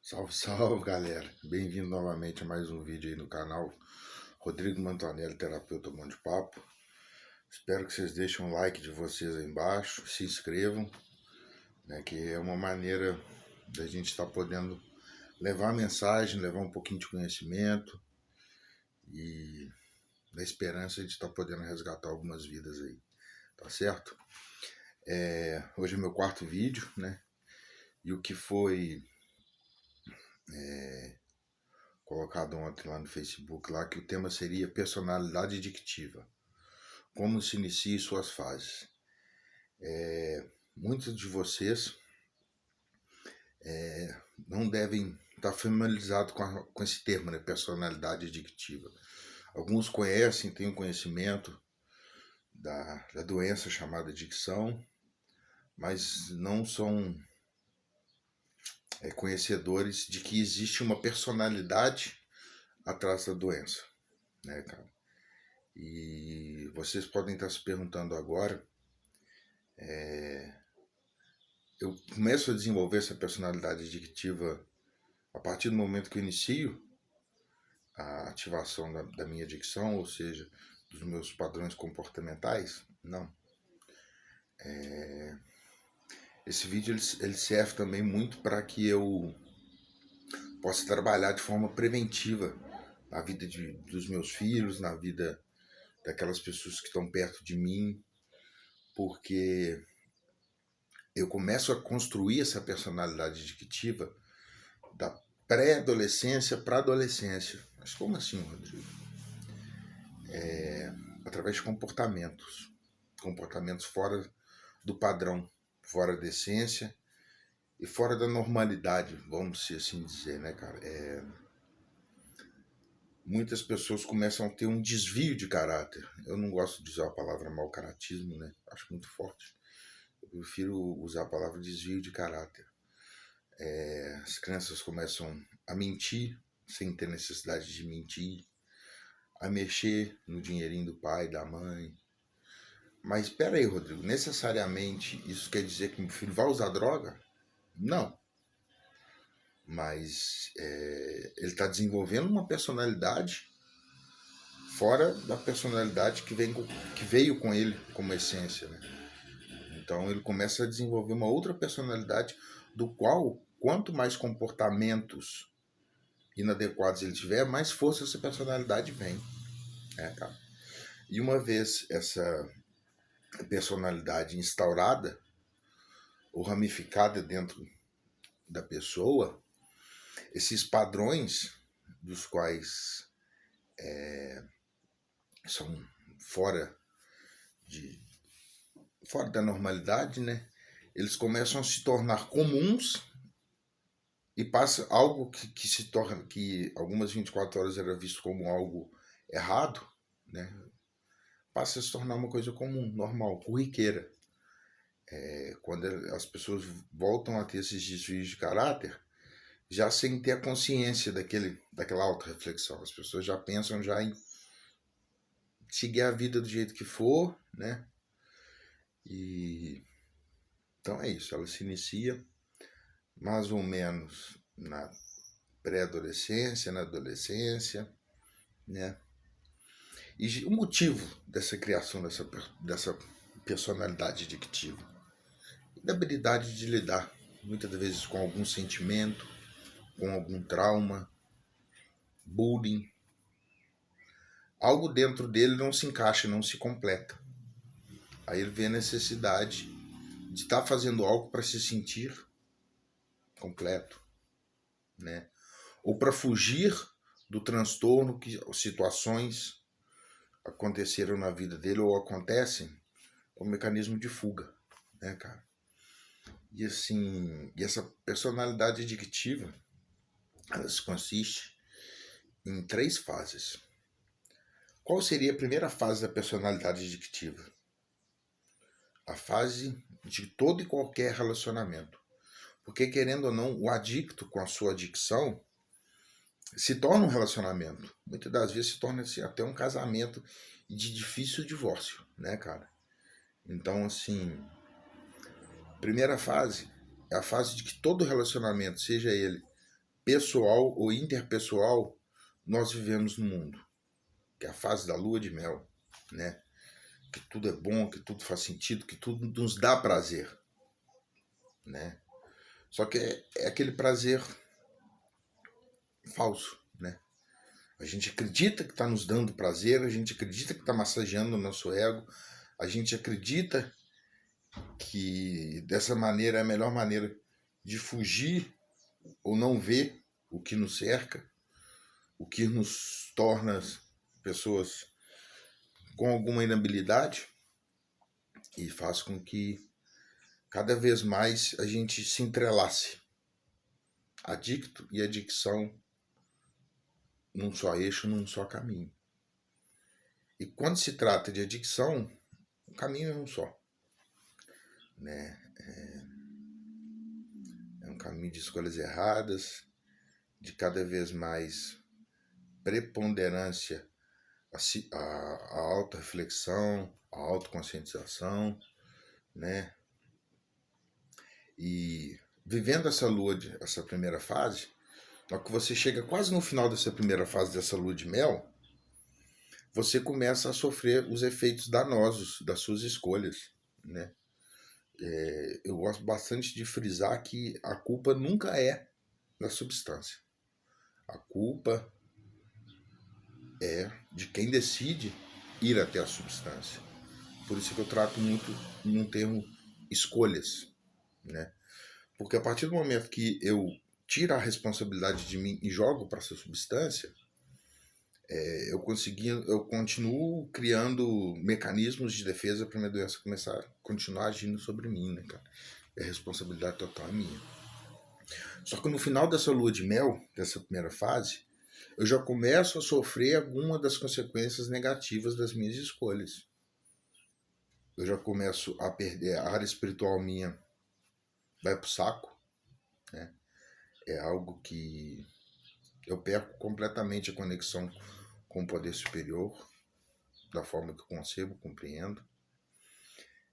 Salve, salve, galera. Bem-vindo novamente a mais um vídeo aí no canal Rodrigo Mantonelli, terapeuta Bom de Papo. Espero que vocês deixem um like de vocês aí embaixo, se inscrevam, né, que é uma maneira da gente estar podendo levar a mensagem, levar um pouquinho de conhecimento e da esperança de estar podendo resgatar algumas vidas aí, tá certo? Hoje é meu quarto vídeo, né, e o que foi colocado ontem lá no Facebook, lá que o tema seria personalidade dictiva. Como se inicia suas fases. Muitos de vocês não devem estar familiarizados com esse termo, né? Personalidade dictiva. Alguns conhecem, têm o conhecimento da doença chamada dicção, mas não são conhecedores de que existe uma personalidade atrás da doença, né, cara? E vocês podem estar se perguntando agora, eu começo a desenvolver essa personalidade dictiva a partir do momento que eu inicio a ativação da minha dicção, ou seja, dos meus padrões comportamentais? Não. Esse vídeo ele serve também muito para que eu possa trabalhar de forma preventiva na vida dos meus filhos, na vida daquelas pessoas que estão perto de mim, porque eu começo a construir essa personalidade dictiva da pré-adolescência para a adolescência. Mas como assim, Rodrigo? Através de comportamentos fora do padrão, fora da essência e fora da normalidade, vamos assim dizer, né, cara? Muitas pessoas começam a ter um desvio de caráter. Eu não gosto de usar a palavra mau caratismo, né? Acho muito forte. Eu prefiro usar a palavra desvio de caráter. As crianças começam a mentir sem ter necessidade de mentir, a mexer no dinheirinho do pai, da mãe. Mas espera aí, Rodrigo, necessariamente isso quer dizer que meu filho vai usar droga? Não. Mas ele está desenvolvendo uma personalidade fora da personalidade que veio com ele como essência, né? Então ele começa a desenvolver uma outra personalidade do qual, quanto mais comportamentos inadequados ele tiver, mais força essa personalidade vem, né, cara? E uma vez essa personalidade instaurada ou ramificada dentro da pessoa, esses padrões dos quais são fora de fora da normalidade, né? Eles começam a se tornar comuns e passa algo que se torna que algumas 24 horas era visto como algo errado, né? Passa a se tornar uma coisa comum, normal, corriqueira. Quando as pessoas voltam a ter esses desvios de caráter, já sem ter a consciência daquela auto-reflexão. As pessoas já pensam já em seguir a vida do jeito que for, né? E então é isso, ela se inicia mais ou menos na pré-adolescência, na adolescência, né? E o motivo dessa criação dessa personalidade dictiva, da habilidade de lidar muitas vezes com algum sentimento, com algum trauma, bullying. Algo dentro dele não se encaixa, não se completa. Aí ele vê a necessidade de estar fazendo algo para se sentir completo, né? Ou para fugir do transtorno que situações aconteceram na vida dele ou acontecem como mecanismo de fuga, né, cara? E assim, e essa personalidade adictiva, ela se consiste em 3 fases. Qual seria a primeira fase da personalidade adictiva? A fase de todo e qualquer relacionamento. Porque, querendo ou não, o adicto com a sua adicção se torna um relacionamento. Muitas das vezes se torna assim, até um casamento de difícil divórcio, né, cara? Então, assim, primeira fase é a fase de que todo relacionamento, seja ele pessoal ou interpessoal nós vivemos no mundo, que é a fase da lua de mel, né? Que tudo é bom, que tudo faz sentido, que tudo nos dá prazer, né? Só que é aquele prazer falso, né? A gente acredita que está nos dando prazer, a gente acredita que está massageando o nosso ego, a gente acredita que dessa maneira é a melhor maneira de fugir ou não ver o que nos cerca, o que nos torna pessoas com alguma inabilidade e faz com que cada vez mais a gente se entrelace. Adicto e adicção num só eixo, num só caminho. E quando se trata de adicção, o caminho é um só, né? É um caminho de escolhas erradas, de cada vez mais preponderância a autorreflexão, a autoconscientização, né? E vivendo essa essa primeira fase, na que você chega quase no final dessa primeira fase dessa lua de mel, você começa a sofrer os efeitos danosos das suas escolhas, né? Eu gosto bastante de frisar que a culpa nunca é da substância. A culpa é de quem decide ir até a substância. Por isso que eu trato muito num termo escolhas, né? Porque a partir do momento que eu tiro a responsabilidade de mim e jogo para essa substância, eu continuo criando mecanismos de defesa para minha doença começar a continuar agindo sobre mim, né, cara? E a responsabilidade total é minha. Só que no final dessa lua de mel, dessa primeira fase, eu já começo a sofrer alguma das consequências negativas das minhas escolhas. Eu já começo a perder a área espiritual minha, vai pro saco, né? É algo que eu perco completamente a conexão com o poder superior, da forma que eu concebo, compreendo.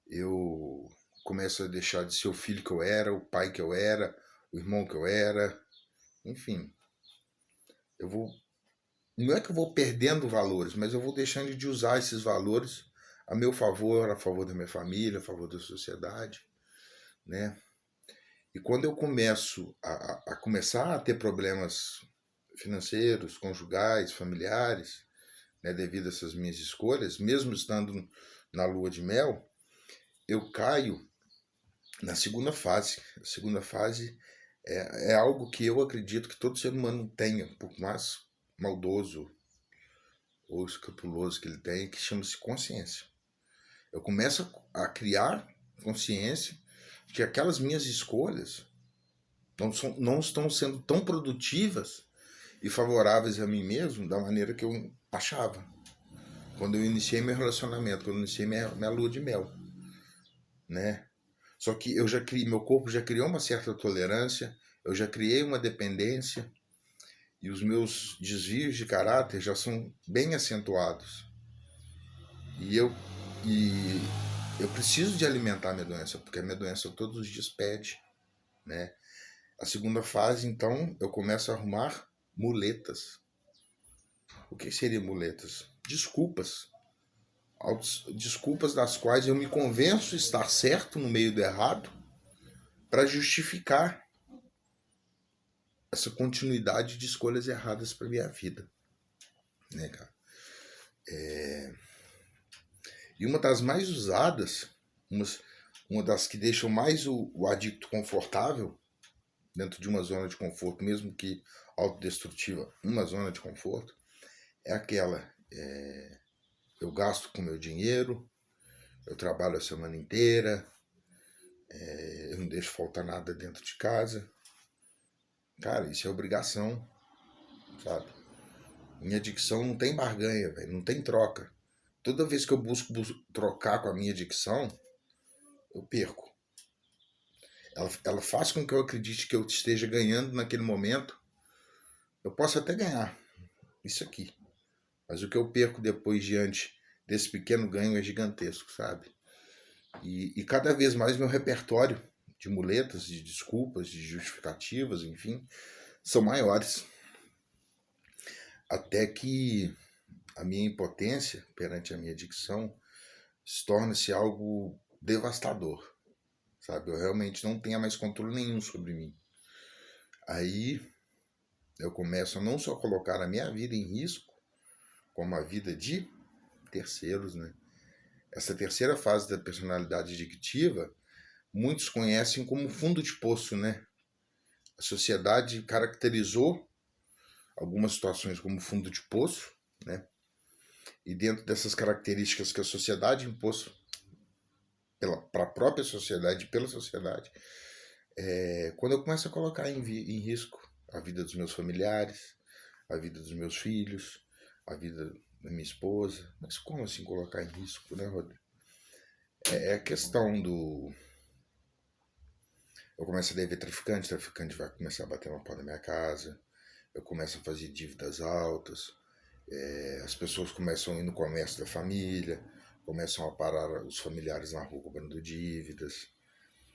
Eu começo a deixar de ser o filho que eu era, o pai que eu era, o irmão que eu era, enfim. Não é que eu vou perdendo valores, mas eu vou deixando de usar esses valores a meu favor, a favor da minha família, a favor da sociedade, né? E quando eu começo a começar a ter problemas financeiros, conjugais, familiares, né, devido a essas minhas escolhas, mesmo estando na lua de mel, eu caio na segunda fase. A segunda fase é algo que eu acredito que todo ser humano tenha, por mais maldoso ou escrupuloso que ele tenha, que chama-se consciência. Eu começo a criar consciência de que aquelas minhas escolhas não estão sendo tão produtivas e favoráveis a mim mesmo da maneira que eu achava. Quando eu iniciei meu relacionamento, quando eu iniciei minha lua de mel, né? Só que meu corpo já criou uma certa tolerância, eu já criei uma dependência e os meus desvios de caráter já são bem acentuados. E eu preciso de alimentar a minha doença, porque a minha doença todos os dias pede, né? A segunda fase, então, eu começo a arrumar muletas. O que seria muletas? Desculpas. Desculpas das quais eu me convenço estar certo no meio do errado para justificar essa continuidade de escolhas erradas para minha vida, né, cara? E uma das mais usadas, uma das que deixam mais o adicto confortável, dentro de uma zona de conforto, mesmo que autodestrutiva, uma zona de conforto, é aquela: eu gasto com meu dinheiro, eu trabalho a semana inteira, eu não deixo faltar nada dentro de casa. Cara, isso é obrigação, sabe? Minha adicção não tem barganha, velho, não tem troca. Toda vez que eu busco trocar com a minha adicção, eu perco. Ela faz com que eu acredite que eu esteja ganhando naquele momento. Eu posso até ganhar isso aqui, mas o que eu perco depois diante desse pequeno ganho é gigantesco, sabe? E cada vez mais meu repertório de muletas, de desculpas, de justificativas, enfim, são maiores. Até que a minha impotência perante a minha adicção torna-se algo devastador, sabe? Eu realmente não tenho mais controle nenhum sobre mim. Aí eu começo a não só colocar a minha vida em risco, como a vida de terceiros, né? Essa terceira fase da personalidade adictiva, muitos conhecem como fundo de poço, né? A sociedade caracterizou algumas situações como fundo de poço, né? E dentro dessas características que a sociedade impôs para a própria sociedade, pela sociedade, quando eu começo a colocar em risco a vida dos meus familiares, a vida dos meus filhos, a vida da minha esposa. Mas como assim colocar em risco, né, Rodrigo? É a questão do... Eu começo a dever traficante, o traficante vai começar a bater uma pau na minha casa, eu começo a fazer dívidas altas, as pessoas começam a ir no comércio da família, começam a parar os familiares na rua cobrando dívidas,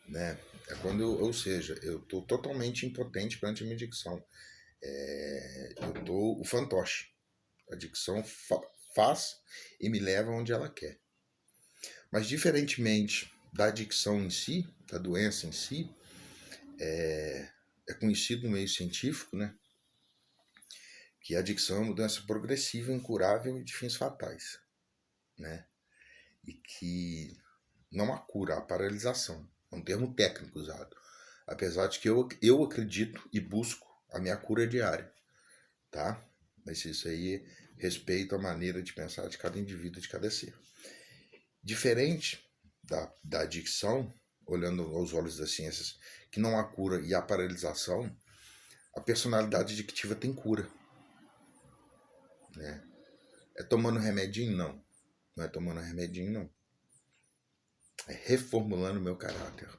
né? É quando, ou seja, eu estou totalmente impotente perante a minha adicção. Eu estou o fantoche. A adicção faz e me leva onde ela quer. Mas diferentemente da adicção em si, da doença em si, é conhecido no meio científico, né, que a adicção é uma doença progressiva, incurável e de fins fatais, né? E que não há cura, há paralisação. É um termo técnico usado. Apesar de que eu acredito e busco a minha cura diária, tá? Mas isso aí respeita a maneira de pensar de cada indivíduo, de cada ser. Diferente da adicção, olhando aos olhos das ciências, que não há cura e há paralisação, a personalidade adictiva tem cura, né? É tomando remedinho? Não. Não é tomando remedinho, não. É reformulando o meu caráter.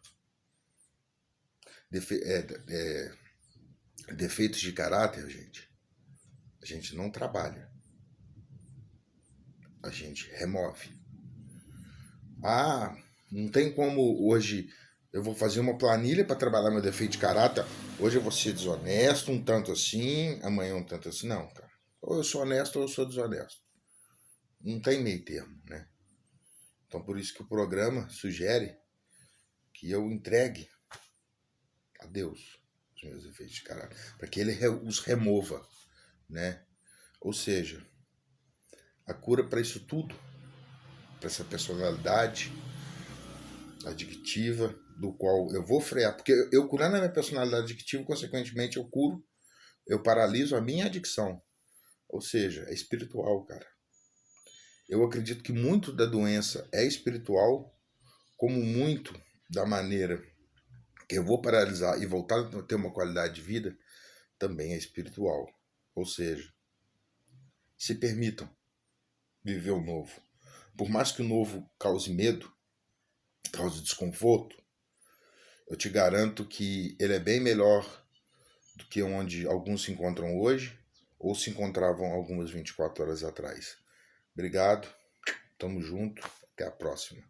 Defeitos de caráter, gente, a gente não trabalha. A gente remove. Ah, não tem como hoje eu vou fazer uma planilha para trabalhar meu defeito de caráter. Hoje eu vou ser desonesto, um tanto assim, amanhã um tanto assim. Não, cara. Ou eu sou honesto ou eu sou desonesto. Não tem meio termo, né? Então por isso que o programa sugere que eu entregue a Deus os meus defeitos de caráter, para que ele os remova, né? Ou seja, a cura para isso tudo, para essa personalidade adictiva, do qual eu vou frear, porque eu curando a minha personalidade adictiva, consequentemente eu paraliso a minha adicção. Ou seja, é espiritual, cara. Eu acredito que muito da doença é espiritual, como muito da maneira que eu vou paralisar e voltar a ter uma qualidade de vida também é espiritual. Ou seja, se permitam viver o novo. Por mais que o novo cause medo, cause desconforto, eu te garanto que ele é bem melhor do que onde alguns se encontram hoje ou se encontravam algumas 24 horas atrás. Obrigado, tamo junto, até a próxima.